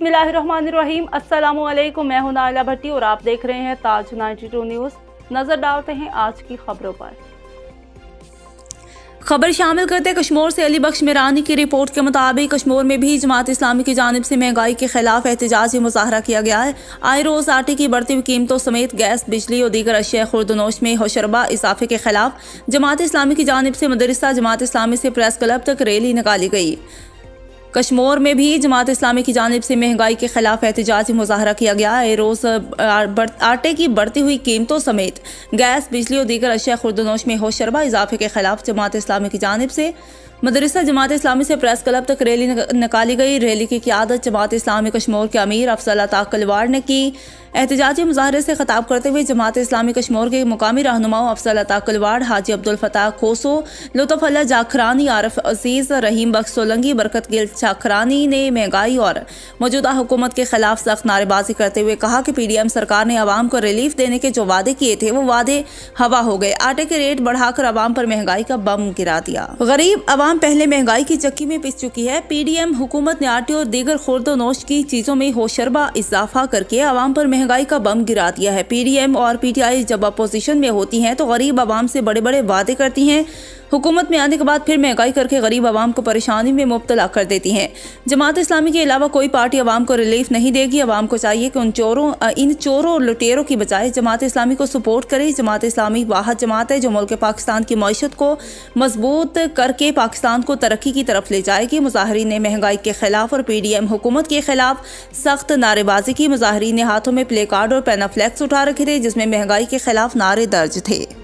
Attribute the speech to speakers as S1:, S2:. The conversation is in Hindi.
S1: बिस्मिल्लाहिर्रहमानिर्रहीम। अस्सलामुअलैकुम, मैं हूं नाइला भट्टी और आप देख रहे हैं ताज 92 न्यूज़। नजर डालते हैं आज की खबरों पर। खबर शामिल करते कश्मीर से अली बख्श मीरानी की रिपोर्ट के मुताबिक कश्मीर में भी जमात इस्लामी की जानिब से महंगाई के खिलाफ एहतजाजी मुजाहरा किया गया है। आए रोज़ आटे की बढ़ती हुई कीमतों समेत गैस, बिजली और दीगर अशिया खुर्दनोश में होशरबा इजाफे के खिलाफ जमात इस्लामी की जानिब से मदरसा जमात इस्लामी से प्रेस क्लब तक रैली निकाली गई। कश्मीर में भी जमात इस्लामी की जानिब से महंगाई के खिलाफ एहतजाजी मुजाहरा किया गया है। रोज़ आटे की बढ़ती हुई कीमतों समेत गैस, बिजली और दीगर अशिया खुर्दनोश में होशरबा इजाफे के खिलाफ जमात इस्लामी की जानिब से मदरसा जमात इस्लामी से प्रेस क्लब तक रैली निकाली गई। रैली की क़ियादत जमात इस्लामी कश्मीर के अमीर अफजल अता कलवार ने की। एहतजाजी मुजाहरे से खिताब करते हुए जमात इस्लामी कश्मीर के मुकामी रहनुमाओं अफजल अता कलवार, हाजी अब्दुल फताह खोसो, लुत्फ अल्लाह जाखरानी, आरिफ अजीज़, रहीम बख्श सोलंगी, बरकत गिल जाखरानी ने महंगाई और मौजूदा हुकूमत के खिलाफ सख्त नारेबाजी करते हुए कहा कि PDM सरकार ने आवाम को रिलीफ देने के जो वादे किए थे वो वादे हवा हो गए। आटे के रेट बढ़ाकर आवाम पर महंगाई का बम गिरा दिया। गरीब आवाम पहले महंगाई की चक्की में पिस चुकी है। PDM हुकूमत ने आटे और दीगर खुर्दनोश की चीजों में होशरबा इजाफा करके आवाम पर महंगाई का बम गिरा दिया है। PDM और PTI जब अपोजिशन में होती हैं तो गरीब आवाम से बड़े बड़े वादे करती हैं, हुकूमत में आने के बाद फिर महंगाई करके गरीब आवाम को परेशानी में मुब्तला कर देती हैं। जमात इस्लामी के अलावा कोई पार्टी आवाम को रिलीफ नहीं देगी। आवाम को चाहिए कि इन चोरों और लुटेरों की बजाय जमात इस्लामी को सपोर्ट करे। जमात इस्लामी वाहिद जमात है जो मुल्क पाकिस्तान की मईशत को मजबूत करके पाकिस्तान को तरक्की की तरफ ले जाएगी। मुजाहिरीन ने महंगाई के खिलाफ और PDM हुकूमत के खिलाफ सख्त नारेबाजी की। मुजाहिरीन ने हाथों में प्ले कार्ड और पेनाफ्लेक्स उठा रखे थे जिसमें महंगाई के खिलाफ नारे दर्ज थे।